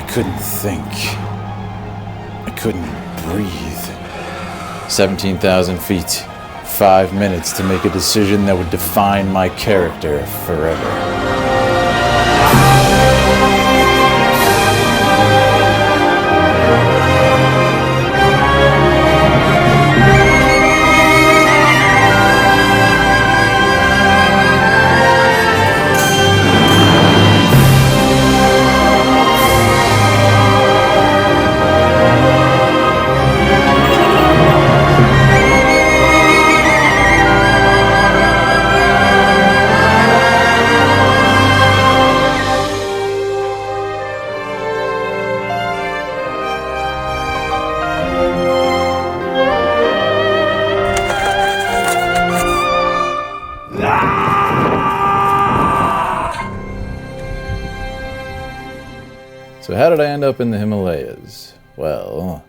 couldn't think. I couldn't breathe. 17,000 feet. 5 minutes to make a decision that would define my character forever. So how did I end up in the Himalayas? Well,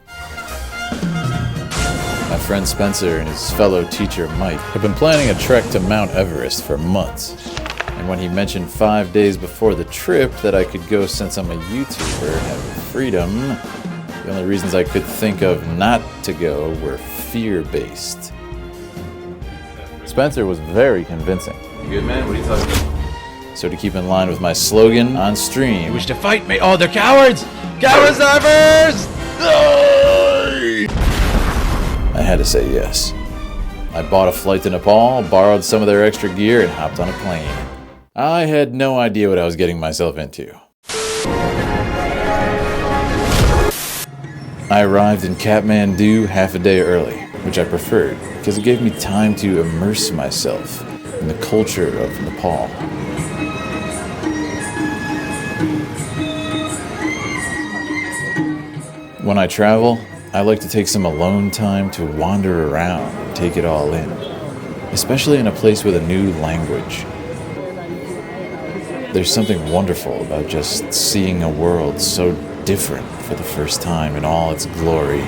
my friend Spencer and his fellow teacher Mike had been planning a trek to Mount Everest for months. And when he mentioned 5 days before the trip that I could go since I'm a YouTuber and have freedom, the only reasons I could think of not to go were fear-based. Spencer was very convincing. You good, man? What are you talking about? So to keep in line with my slogan on stream, You wish to fight me? Oh, they're cowards! Cowards are first! I had to say yes. I bought a flight to Nepal, borrowed some of their extra gear, and hopped on a plane. I had no idea what I was getting myself into. I arrived in Kathmandu half a day early, which I preferred because it gave me time to immerse myself in the culture of Nepal. When I travel, I like to take some alone time to wander around and take it all in, especially in a place with a new language. There's something wonderful about just seeing a world so different for the first time in all its glory.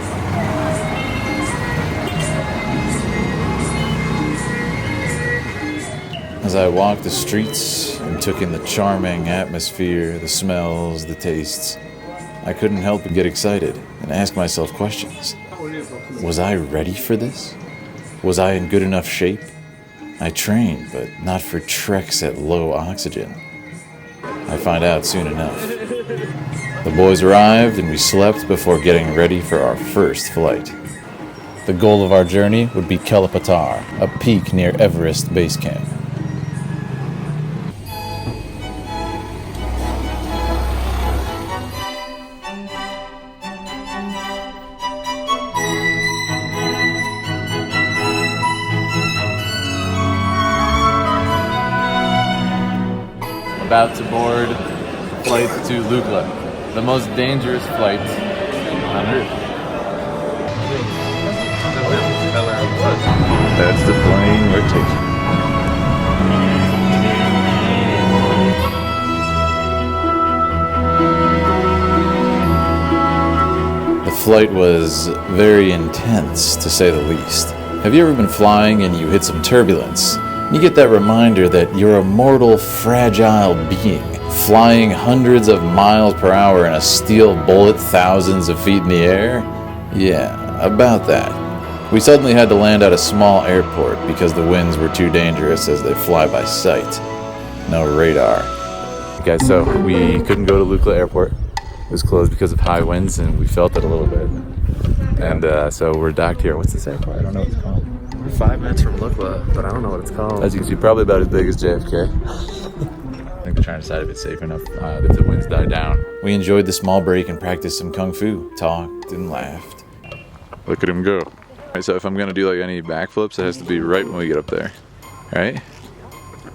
As I walked the streets and took in the charming atmosphere, the smells, the tastes, I couldn't help but get excited and ask myself questions. Was I ready for this? Was I in good enough shape? I trained, but not for treks at low oxygen. I find out soon enough. The boys arrived and we slept before getting ready for our first flight. The goal of our journey would be Pattar, a peak near Everest Base Camp. About to board flight to Lukla, the most dangerous flight on Earth. That's the plane we're taking. The flight was very intense, to say the least. Have you ever been flying and you hit some turbulence? You get that reminder that you're a mortal, fragile being, flying hundreds of miles per hour in a steel bullet thousands of feet in the air? Yeah, about that. We suddenly had to land at a small airport because the winds were too dangerous as they fly by sight. No radar. Okay, so we couldn't go to Lukla Airport. It was closed because of high winds and we felt it a little bit. And so we're docked here. What's this airport? I don't know what it's called. We're 5 minutes from Lukla, but I don't know what it's called. As you can see, probably about as big as JFK. I think they're trying to decide if it's safe enough if the winds die down. We enjoyed the small break and practiced some kung fu, talked and laughed. Look at him go. Right, so if I'm gonna do like any backflips, it has to be right when we get up there, right?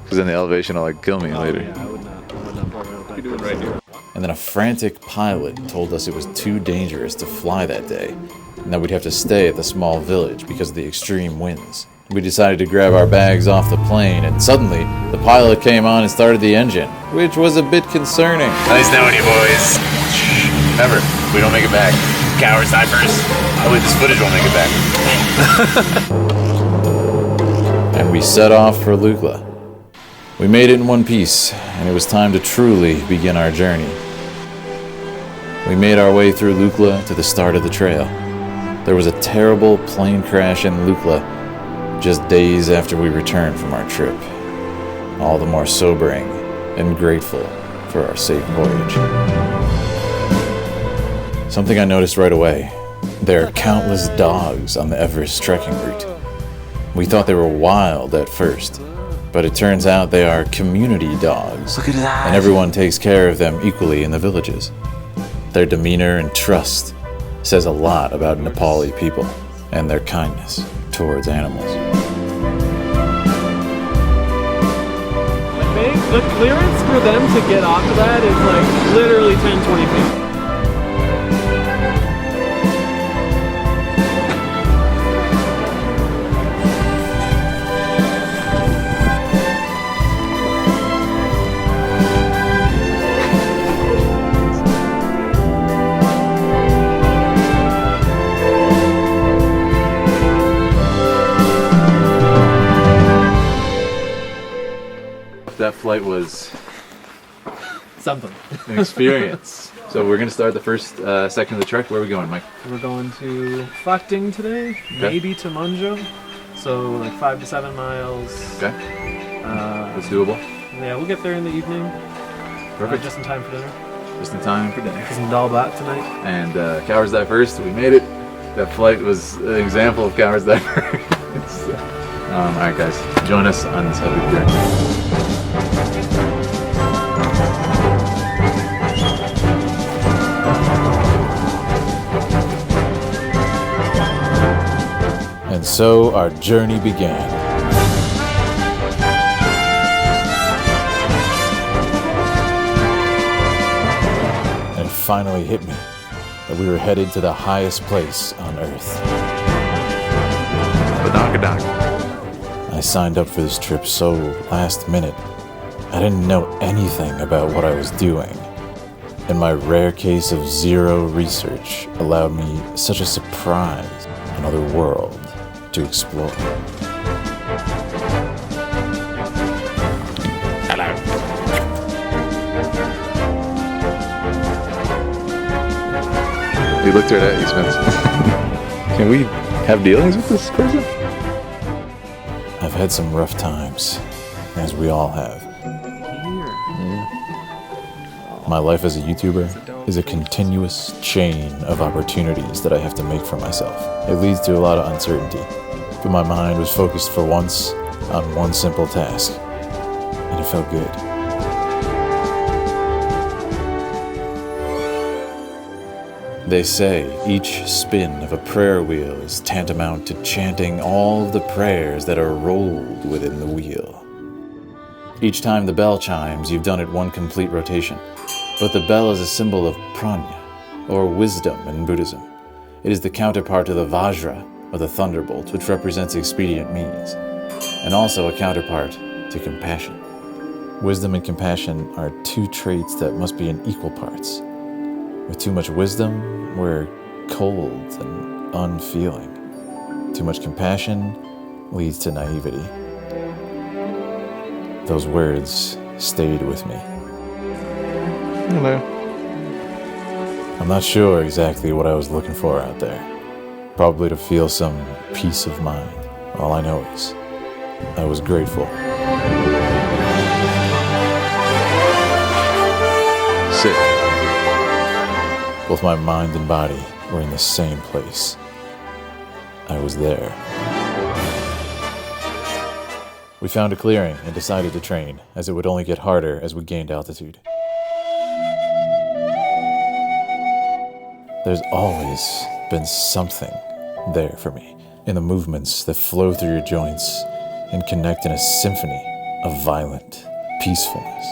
Because then the elevation will like kill me later. Yeah, I would not you do it right here. And then a frantic pilot told us it was too dangerous to fly that day, and that we'd have to stay at the small village because of the extreme winds. We decided to grab our bags off the plane, and suddenly, the pilot came on and started the engine, which was a bit concerning. Nice knowing you, boys. Remember, we don't make it back. Cowards die first. Hopefully this footage won't make it back. And we set off for Lukla. We made it in one piece, and it was time to truly begin our journey. We made our way through Lukla to the start of the trail. There was a terrible plane crash in Lukla just days after we returned from our trip. All the more sobering and grateful for our safe voyage. Something I noticed right away. There are countless dogs on the Everest trekking route. We thought they were wild at first, but it turns out they are community dogs, Look at that. and everyone takes care of them equally in the villages. Their demeanor and trust says a lot about Nepali people and their kindness towards animals. I think the clearance for them to get off of that is like literally 10-20 feet. That flight was Something. an experience. So we're going to start the first section of the trek. Where are we going, Mike? We're going to Fakting today, maybe to Munjo. So like 5 to 7 miles. Okay. It's doable. Yeah, we'll get there in the evening. Perfect. Just in time for dinner. Just in time for dinner. Some dal bhat tonight. And Cowards Die First, we made it. That flight was an example of Cowards Die First. Alright guys, join us on this heavy journey. And so our journey began. And it finally hit me that we were headed to the highest place on Earth. I signed up for this trip so last minute. I didn't know anything about what I was doing. And my rare case of zero research allowed me such a surprise, another world to explore. Hello. He looked right at you, Spence. Can we have dealings with this person? I've had some rough times, as we all have. My life as a YouTuber is a continuous chain of opportunities that I have to make for myself. It leads to a lot of uncertainty, but my mind was focused for once on one simple task, and it felt good. They say each spin of a prayer wheel is tantamount to chanting all of the prayers that are rolled within the wheel. Each time the bell chimes, you've done it one complete rotation. But the bell is a symbol of prana, or wisdom in Buddhism. It is the counterpart to the vajra, or the thunderbolt, which represents expedient means, and also a counterpart to compassion. Wisdom and compassion are two traits that must be in equal parts. With too much wisdom, we're cold and unfeeling. Too much compassion leads to naivety. Those words stayed with me. Hello. I'm not sure exactly what I was looking for out there. Probably to feel some peace of mind. All I know is I was grateful. Sit. Both my mind and body were in the same place. I was there. We found a clearing and decided to train, as it would only get harder as we gained altitude. There's always been something there for me, in the movements that flow through your joints and connect in a symphony of violent peacefulness.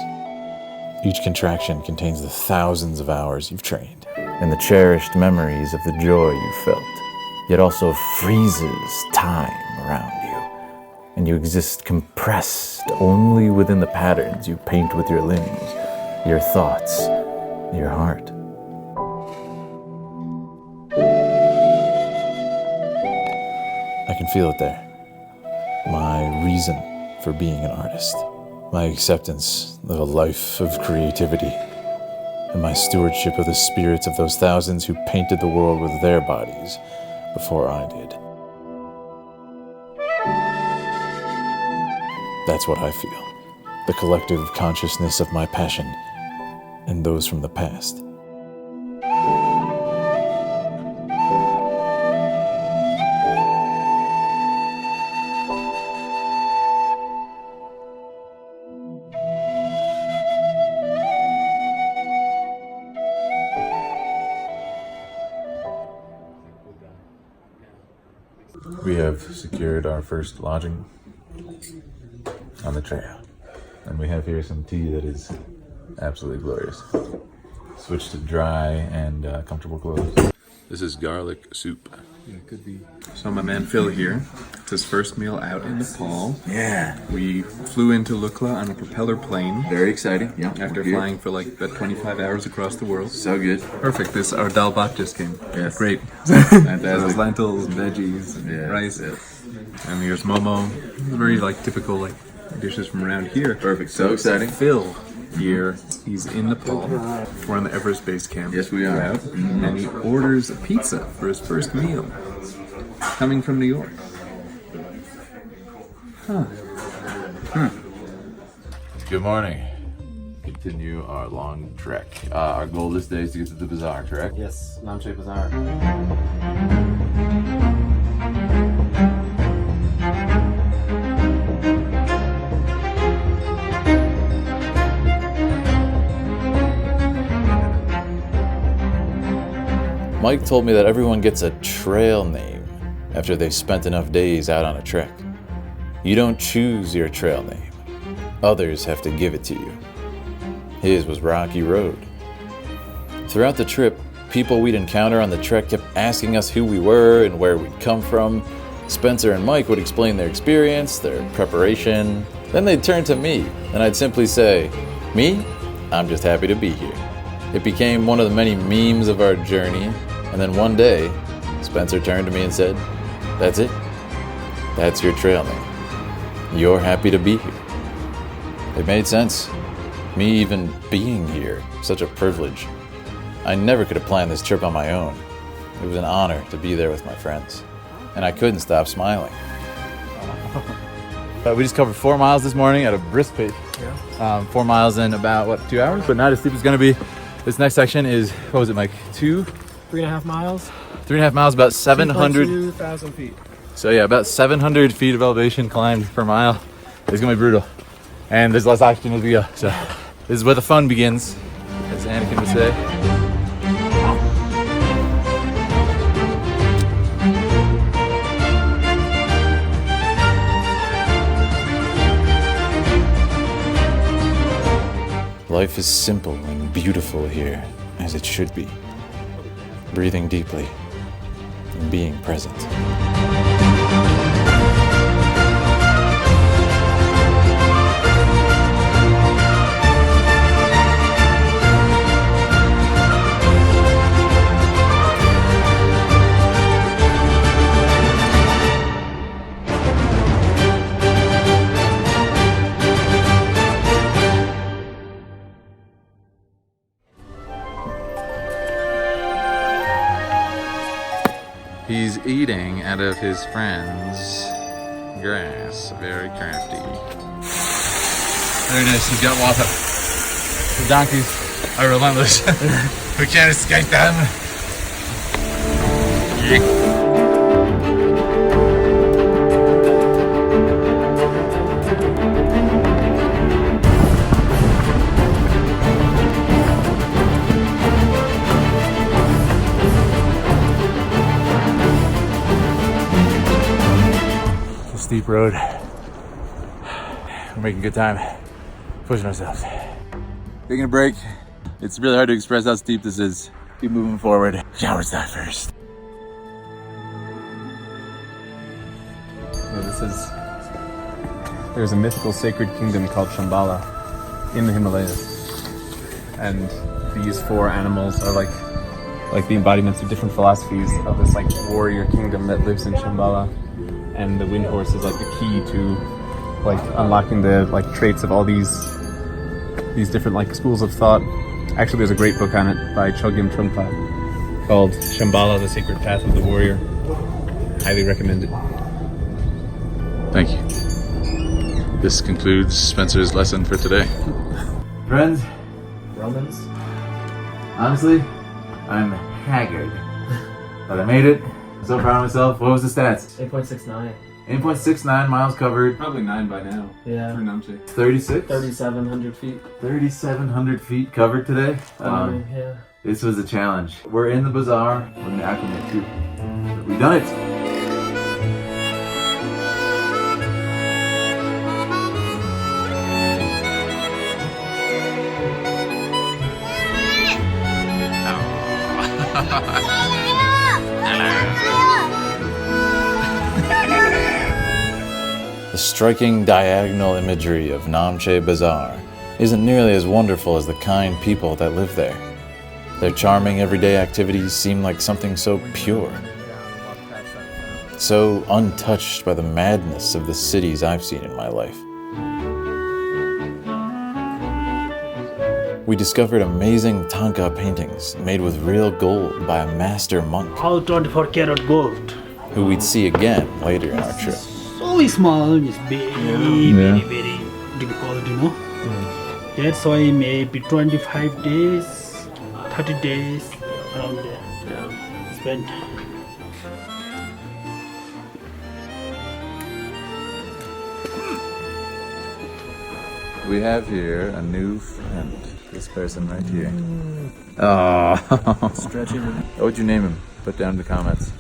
Each contraction contains the thousands of hours you've trained, and the cherished memories of the joy you felt, yet also freezes time around you, and you exist compressed only within the patterns you paint with your limbs, your thoughts, your heart. I can feel it there. My reason for being an artist. My acceptance of a life of creativity. and my stewardship of the spirits of those thousands who painted the world with their bodies before I did. That's what I feel. The collective consciousness of my passion and those from the past. We have secured our first lodging on the trail. And we have here some tea that is absolutely glorious. Switch to dry and comfortable clothes. This is garlic soup. Yeah, it could be. So my man Phil here, it's his first meal out in Nepal. Yeah. We flew into Lukla on a propeller plane. Very exciting. Yeah. After flying for like about 25 hours across the world. So good. Perfect. This our dal bhat just came. Yes. Great. Fantastic. There's lentils, veggies, and rice. Yes. And here's momo. Very like typical like dishes from around here. Perfect. So exciting. Phil here, he's in Nepal. We're on the Everest Base Camp. Yes, we are. And he orders a pizza for his first meal. Coming from New York. Good morning. Continue our long trek. Our goal this day is to get to the bazaar, correct? Yes, Namche Bazaar. Mike told me that everyone gets a trail name after they've spent enough days out on a trek. You don't choose your trail name. Others have to give it to you. His was Rocky Road. Throughout the trip, people we'd encounter on the trek kept asking us who we were and where we'd come from. Spencer and Mike would explain their experience, their preparation. Then they'd turn to me, and I'd simply say, "Me? I'm just happy to be here." It became one of the many memes of our journey. And then one day, Spencer turned to me and said, "That's it. That's your trail name. You're happy to be here." It made sense. Me even being here, such a privilege. I never could have planned this trip on my own. It was an honor to be there with my friends. And I couldn't stop smiling. We just covered 4 miles this morning at a brisk pace. 4 miles in about, 2 hours? But not as steep as it's going to be. This next section is, what was it, Mike? 3.5 miles. 3.5 miles, about 700. 2,000 feet. So yeah, about 700 feet of elevation climbed per mile. It's going to be brutal. And there's less oxygen as we go. So this is where the fun begins, as Anakin would say. Life is simple and beautiful here, as it should be. Breathing deeply and being present. He's eating out of his friend's grass. Very crafty. Very nice. He's got water. The donkeys are relentless. We can't escape them. Steep road. We're making good time, pushing ourselves. Taking a break. It's really hard to express how steep this is. Keep moving forward. Shower that first. There's a mythical sacred kingdom called Shambhala in the Himalayas. And these 4 animals are like the embodiments of different philosophies of this like warrior kingdom that lives in Shambhala. And the wind horse is like the key to like unlocking the like traits of all these different like schools of thought Actually, there's a great book on it by Chogyam Trungpa called Shambhala, The Sacred Path of the Warrior. Highly recommend it. Thank you. This concludes Spencer's lesson for today. Friends, Romans. honestly, I'm haggard. But I made it. I'm so proud of myself. What was the stats? 8.69. 8.69 miles covered. Probably 9 by now. Yeah. For Namche. 36? 3,700 feet. 3,700 feet covered today. Yeah. This was a challenge. We're in the bazaar. We're going to acclimate too. We've done it. The striking diagonal imagery of Namche Bazaar isn't nearly as wonderful as the kind people that live there. Their charming everyday activities seem like something so pure, so untouched by the madness of the cities I've seen in my life. We discovered amazing Tanka paintings made with real gold by a master monk, How 24 karat gold. who we'd see again later in our trip. So small, it's very difficult, you know. That's why maybe 25 days, 30 days around there. Spent. We have here a new friend. This person right here. Oh. Stretching. What would you name him? Put down in the comments.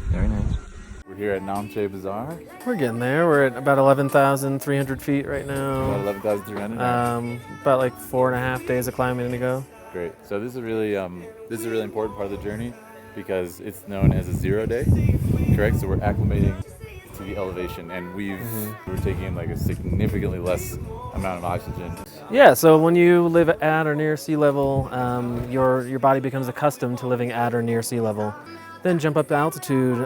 Very nice. We're here at Namche Bazaar. We're getting there. We're at about 11,300 feet right About now. 11,300. About like 4.5 days of climbing to go. Great. So this is a really important part of the journey because it's known as a 0 day. Correct. So we're acclimating to the elevation, and we're taking in like a significantly less amount of oxygen. Yeah, so when you live at or near sea level, your body becomes accustomed to living at or near sea level. Then jump up to altitude,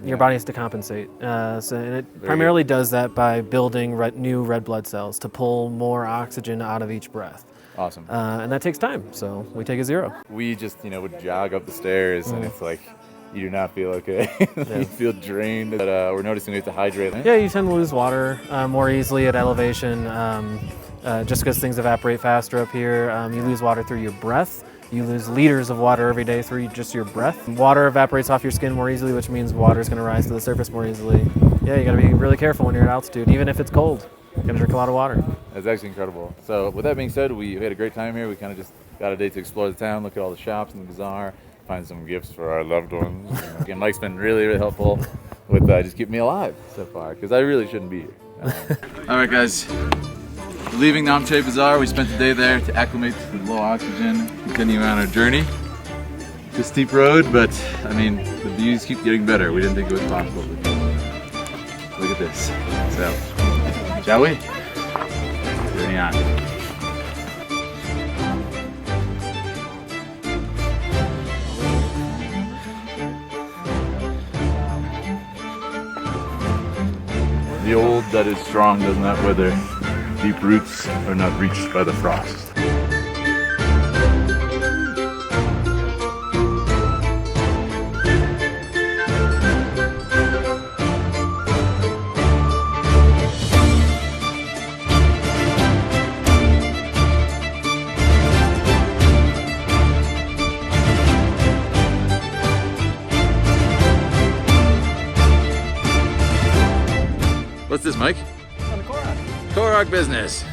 your body has to compensate. And it primarily does that by building new red blood cells to pull more oxygen out of each breath. Awesome. And that takes time, so we take a 0. We just, would jog up the stairs, and it's like, you do not feel okay. You feel drained. But we're noticing we have to hydrate. Yeah, you tend to lose water more easily at elevation, just because things evaporate faster up here. You lose water through your breath. You lose liters of water every day through just your breath. Water evaporates off your skin more easily, which means water is going to rise to the surface more easily. Yeah, you got to be really careful when you're at altitude, even if it's cold. You got to drink a lot of water. That's actually incredible. So with that being said, we had a great time here. We kind of just got a day to explore the town, look at all the shops in the bazaar, find some gifts for our loved ones. Again, Mike's been really, really helpful with just keeping me alive so far, because I really shouldn't be here. All right, guys. Leaving Namche Bazaar, we spent the day there to acclimate to the low oxygen, continuing on our journey. It's a steep road, but I mean, the views keep getting better. We didn't think it was possible. Look at this. So, shall we? Journey on. The old that is strong does not wither. Deep roots are not reached by the frost. What's this, Mike? Korok business.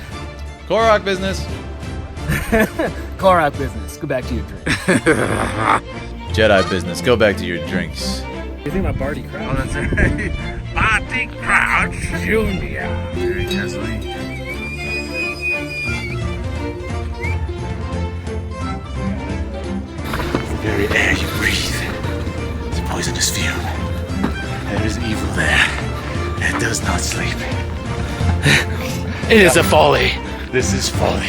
Korok business. Korok business. Go back to your drink. Jedi business. Go back to your drinks. You think about Barty Crouch? Oh, that's right. Barty Crouch Jr. Very gasoline. The very air you breathe is a poisonous fume. There is evil there. It does not sleep. It is a folly. This is folly.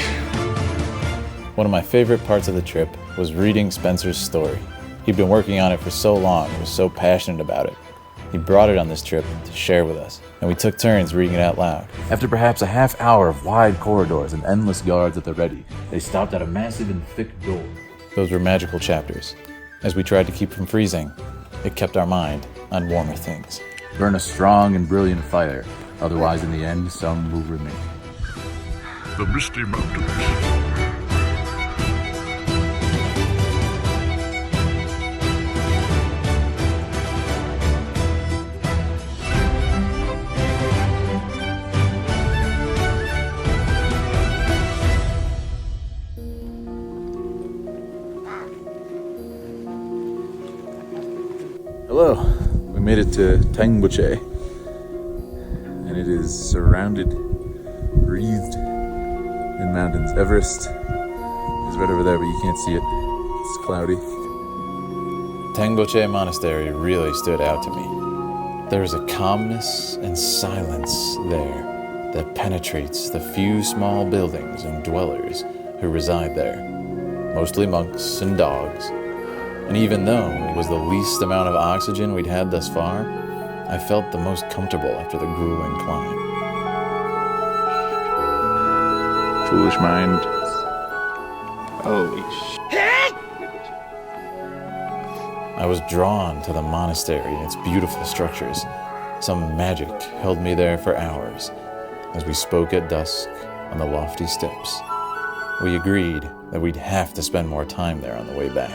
One of my favorite parts of the trip was reading Spencer's story. He'd been working on it for so long, he was so passionate about it. He brought it on this trip to share with us, and we took turns reading it out loud. After perhaps a half hour of wide corridors and endless guards at the ready, they stopped at a massive and thick door. Those were magical chapters. As we tried to keep from freezing, it kept our mind on warmer things. Burn a strong and brilliant fire, otherwise in the end some will remain. The Misty Mountains. Hello, we made it to Tengoboche, and it is surrounded, wreathed in mountains. Everest is right over there, but you can't see it. It's cloudy. Tengboche Monastery really stood out to me. There is a calmness and silence there that penetrates the few small buildings and dwellers who reside there, mostly monks and dogs. And even though it was the least amount of oxygen we'd had thus far, I felt the most comfortable after the grueling climb. Foolish mind. Holy shit. I was drawn to the monastery and its beautiful structures. Some magic held me there for hours as we spoke at dusk on the lofty steps. We agreed that we'd have to spend more time there on the way back.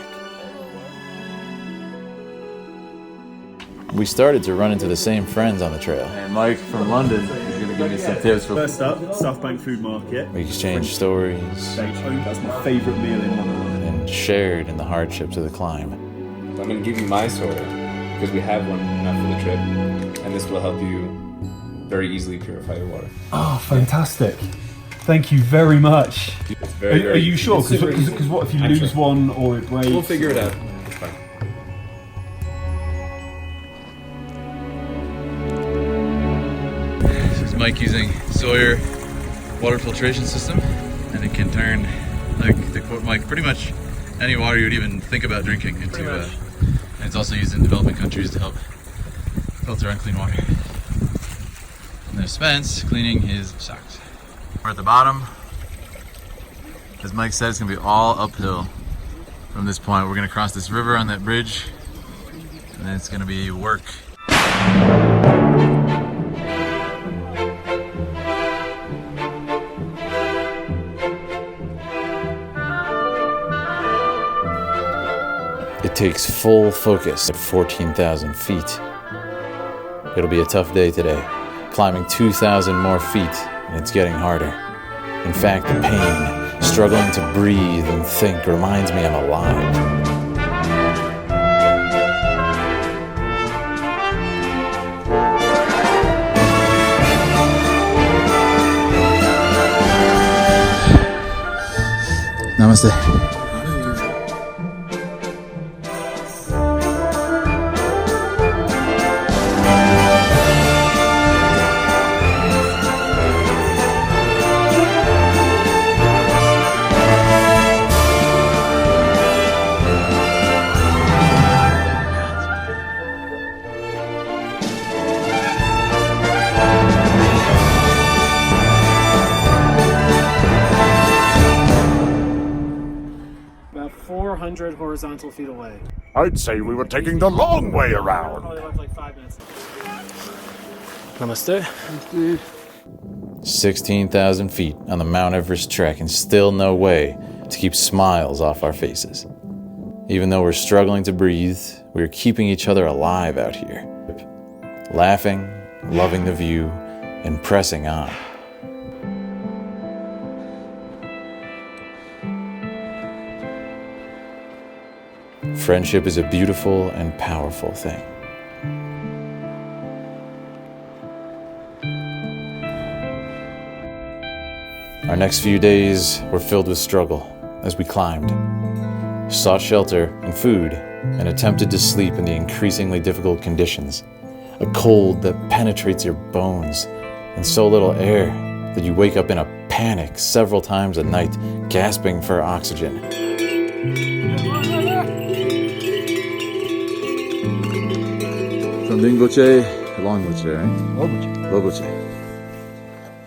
We started to run into the same friends on the trail. And Mike from London is going to give me some tips for... First up, South Bank Food Market. We exchanged stories That's my favourite meal in London. and shared in the hardships of the climb. I'm going to give you my story because we have one enough for the trip, and this will help you very easily purify your water. Oh, fantastic. Thank you very much. It's very, Are you sure? Because what if you lose one or it breaks? We'll figure it out. It's fine. This is Mike using Sawyer water filtration system, and it can turn, like to quote Mike, pretty much any water you would even think about drinking into, and it's also used in developing countries to help filter unclean water. And there's Spence cleaning his socks. We're at the bottom. As Mike said, it's gonna be all uphill from this point. We're gonna cross this river on that bridge, and then it's gonna be work. It takes full focus at 14,000 feet. It'll be a tough day today, climbing 2,000 more feet, and it's getting harder. In fact, the pain, struggling to breathe and think, reminds me I'm alive. Namaste. About 400 horizontal feet away. I'd say we were taking the long way around. Probably left like 5 minutes. Namaste. 16,000 feet on the Mount Everest trek, and still no way to keep smiles off our faces. Even though we're struggling to breathe, we're keeping each other alive out here. Laughing, loving the view, and pressing on. Friendship is a beautiful and powerful thing. Our next few days were filled with struggle as we climbed, sought shelter and food, and attempted to sleep in the increasingly difficult conditions. A cold that penetrates your bones, and so little air that you wake up in a panic several times a night, gasping for oxygen. So From Dingboche to Lomboche, right? Lomboche.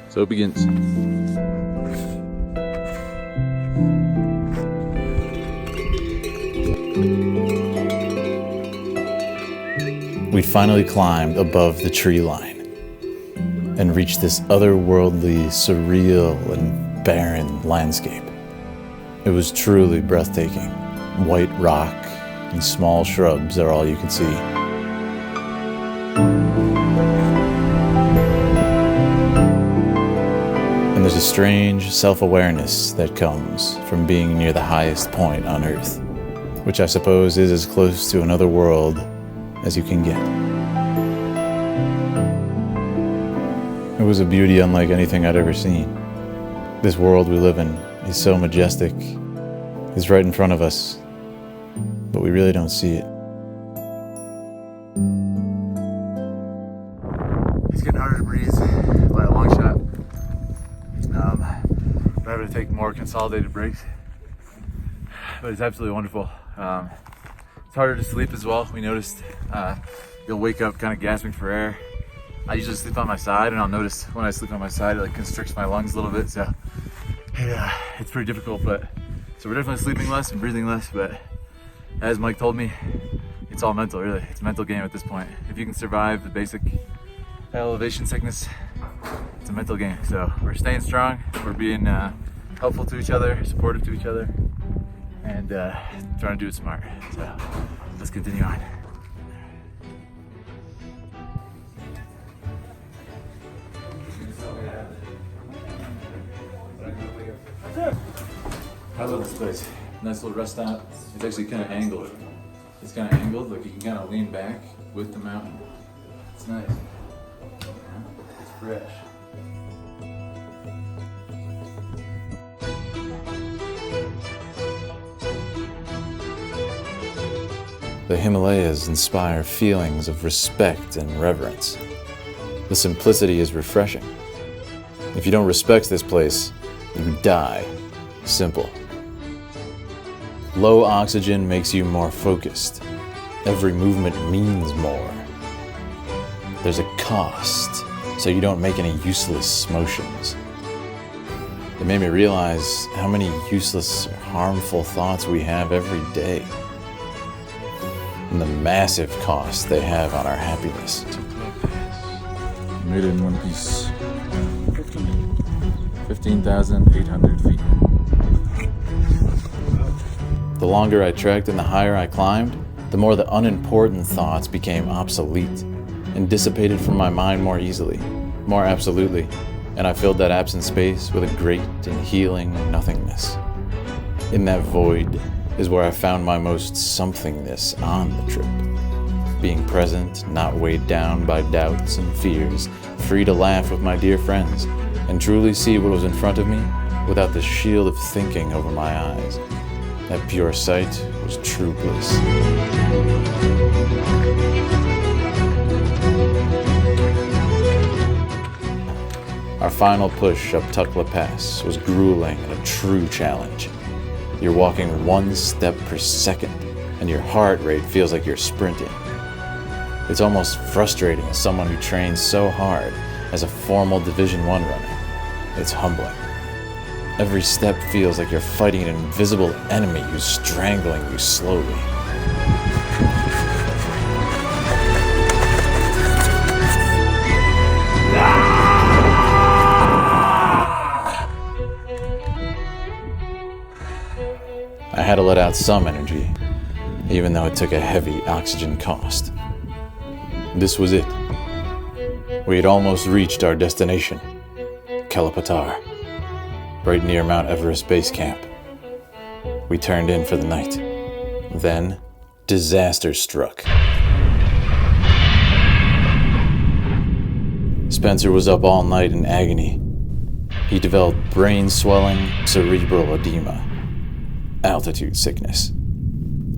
So it begins. We'd finally climbed above the tree line and reached this otherworldly, surreal, and barren landscape. It was truly breathtaking. White rock and small shrubs are all you could see. And there's a strange self-awareness that comes from being near the highest point on Earth, which I suppose is as close to another world as you can get. It was a beauty unlike anything I'd ever seen. This world we live in is so majestic. It's right in front of us, but we really don't see it. It's getting harder to breathe by a long shot. We're having to take more consolidated breaks, but it's absolutely wonderful. It's harder to sleep as well. We noticed you'll wake up kind of gasping for air. I usually sleep on my side, and I'll notice when I sleep on my side, it like constricts my lungs a little bit. So it's pretty difficult. But so we're definitely sleeping less and breathing less. But as Mike told me, it's all mental. Really, it's a mental game at this point. If you can survive the basic elevation sickness, it's a mental game. So we're staying strong. We're being helpful to each other, supportive to each other, and trying to do it smart. So let's continue on. I love this place. Nice little rest stop. It's actually kind of angled. It's kind of angled, like you can kind of lean back with the mountain. It's nice. It's fresh. The Himalayas inspire feelings of respect and reverence. The simplicity is refreshing. If you don't respect this place, you die. Simple. Low oxygen makes you more focused. Every movement means more. There's a cost, so you don't make any useless motions. It made me realize how many useless or harmful thoughts we have every day, and the massive cost they have on our happiness. Made it in one piece. 15,800 feet. The longer I trekked and the higher I climbed, the more the unimportant thoughts became obsolete and dissipated from my mind more easily, more absolutely, and I filled that absent space with a great and healing nothingness. In that void is where I found my most somethingness on the trip. Being present, not weighed down by doubts and fears, free to laugh with my dear friends, and truly see what was in front of me without the shield of thinking over my eyes. That pure sight was true bliss. Our final push up Lukla Pass was grueling and a true challenge. You're walking 1 step per second, and your heart rate feels like you're sprinting. It's almost frustrating as someone who trains so hard as a formal Division I runner. It's humbling. Every step feels like you're fighting an invisible enemy who's strangling you slowly. I had to let out some energy, even though it took a heavy oxygen cost. This was it. We had almost reached our destination, Pattar, right near Mount Everest Base Camp. We turned in for the night. Then, disaster struck. Spencer was up all night in agony. He developed brain swelling, cerebral edema, altitude sickness.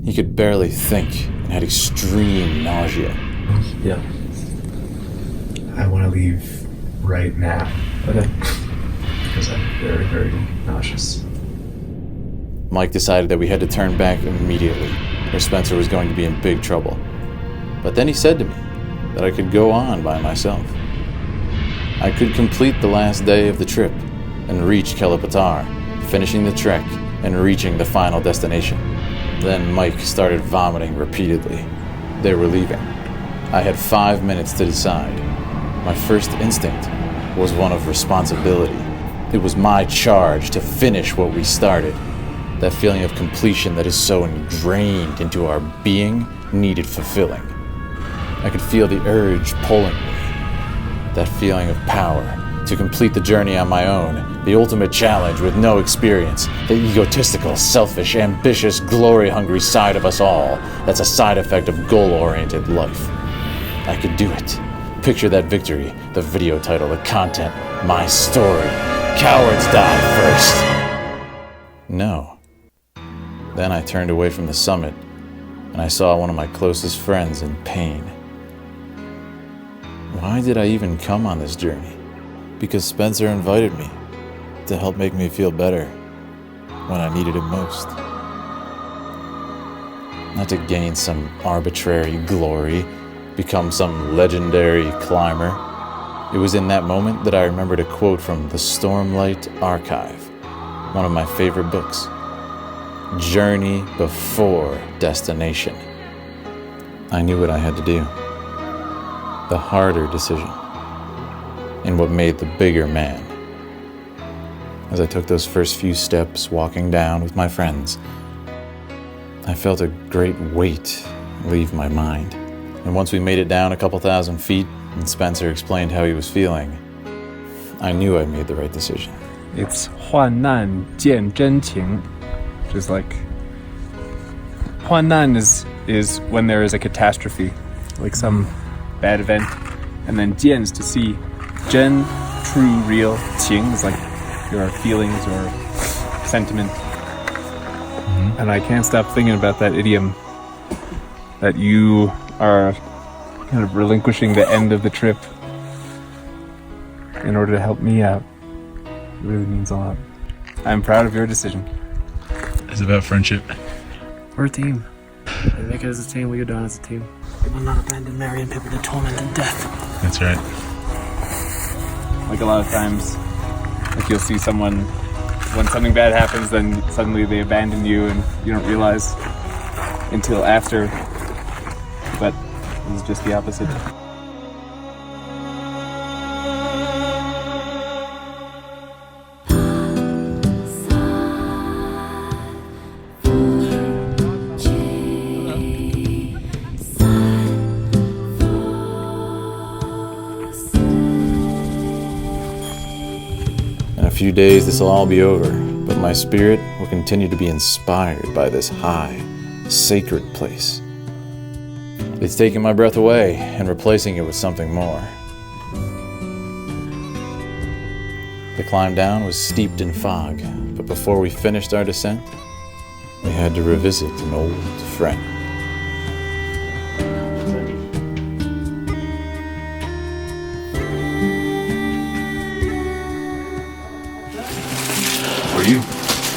He could barely think and had extreme nausea. Yeah. I want to leave right now. Okay. Because I'm very, very nauseous. Mike decided that we had to turn back immediately, or Spencer was going to be in big trouble. But then he said to me, that I could go on by myself. I could complete the last day of the trip and reach Pattar, finishing the trek and reaching the final destination. Then Mike started vomiting repeatedly. They were leaving. I had 5 minutes to decide. My first instinct was one of responsibility. It was my charge to finish what we started. That feeling of completion that is so ingrained into our being needed fulfilling. I could feel the urge pulling me. That feeling of power to complete the journey on my own, the ultimate challenge with no experience, the egotistical, selfish, ambitious, glory-hungry side of us all that's a side effect of goal-oriented life. I could do it. Picture that victory, the video title, the content, my story. Cowards die first. No. Then I turned away from the summit, and I saw one of my closest friends in pain. Why did I even come on this journey? Because Spencer invited me to help make me feel better when I needed it most. Not to gain some arbitrary glory, become some legendary climber. It was in that moment that I remembered a quote from the Stormlight Archive, one of my favorite books. Journey before destination. I knew what I had to do. The harder decision, and what made the bigger man. As I took those first few steps walking down with my friends, I felt a great weight leave my mind. And once we made it down a couple thousand feet, and Spencer explained how he was feeling, I knew I made the right decision. It's 患难见真情. Just like 患难 is when there is a catastrophe, like some bad event, and then 见 is to see. 真, true, real. 情 is like your feelings or sentiment. And I can't stop thinking about that idiom, that you are kind of relinquishing the end of the trip in order to help me out. It really means a lot. I'm proud of your decision. It's about friendship. We're a team. We make it as a team, we go down as a team. We will not abandon Mary and Pippa to torment and death. That's right. Like a lot of times, like you'll see someone, when something bad happens, then suddenly they abandon you and you don't realize until after. But it's just the opposite. In a few days, this will all be over, but my spirit will continue to be inspired by this high, sacred place. It's taking my breath away and replacing it with something more. The climb down was steeped in fog, but before we finished our descent, we had to revisit an old friend. For you.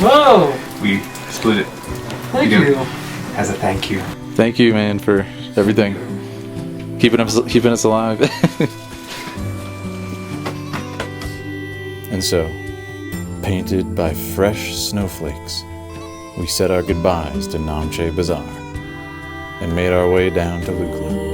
Whoa! We split it. Thank you. As a thank you. Thank you, man, for everything. Keeping us alive. And so, painted by fresh snowflakes, we said our goodbyes to Namche Bazaar and made our way down to Lukla.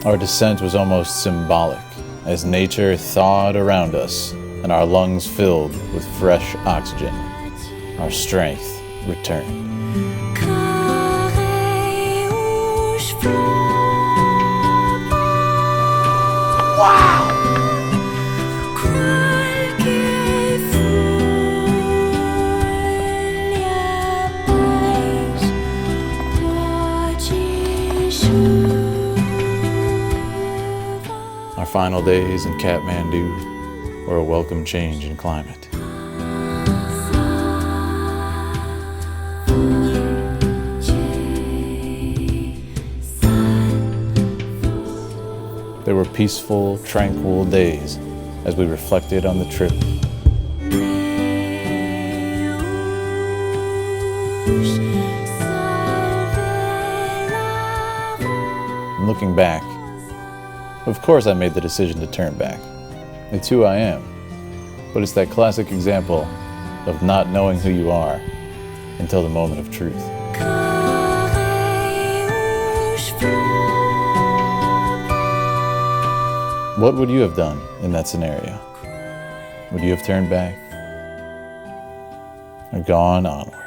Our descent was almost symbolic, as nature thawed around us and our lungs filled with fresh oxygen. Our strength returned. Wow! Our final days in Kathmandu were a welcome change in climate. They were peaceful, tranquil days as we reflected on the trip. And looking back, of course I made the decision to turn back. It's who I am. But it's that classic example of not knowing who you are until the moment of truth. What would you have done in that scenario? Would you have turned back or gone onward?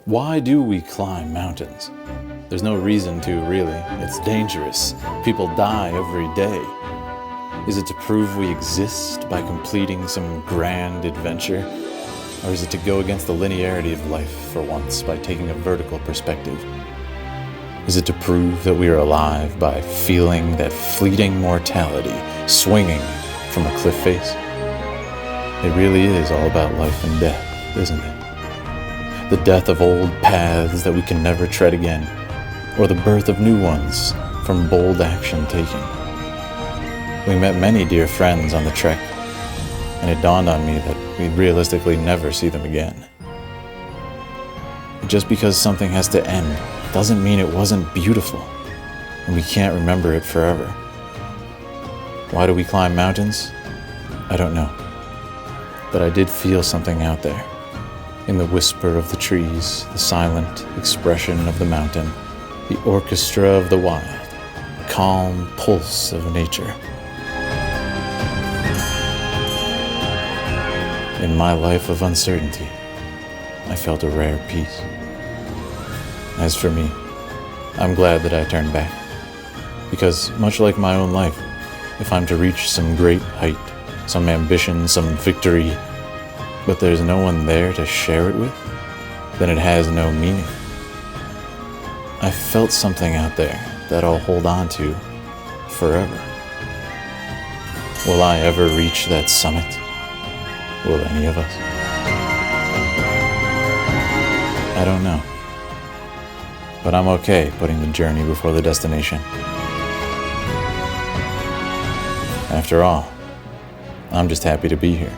Why do we climb mountains? There's no reason to, really. It's dangerous. People die every day. Is it to prove we exist by completing some grand adventure? Or is it to go against the linearity of life for once by taking a vertical perspective? Is it to prove that we are alive by feeling that fleeting mortality swinging from a cliff face? It really is all about life and death, isn't it? The death of old paths that we can never tread again, or the birth of new ones from bold action taken. We met many dear friends on the trek, and it dawned on me that we'd realistically never see them again. Just because something has to end doesn't mean it wasn't beautiful, and we can't remember it forever. Why do we climb mountains? I don't know. But I did feel something out there. In the whisper of the trees, the silent expression of the mountain, the orchestra of the wild, the calm pulse of nature. In my life of uncertainty, I felt a rare peace. As for me, I'm glad that I turned back. Because much like my own life, if I'm to reach some great height, some ambition, some victory, but there's no one there to share it with, then it has no meaning. I felt something out there that I'll hold on to forever. Will I ever reach that summit? Will any of us? I don't know. But I'm okay putting the journey before the destination. After all, I'm just happy to be here.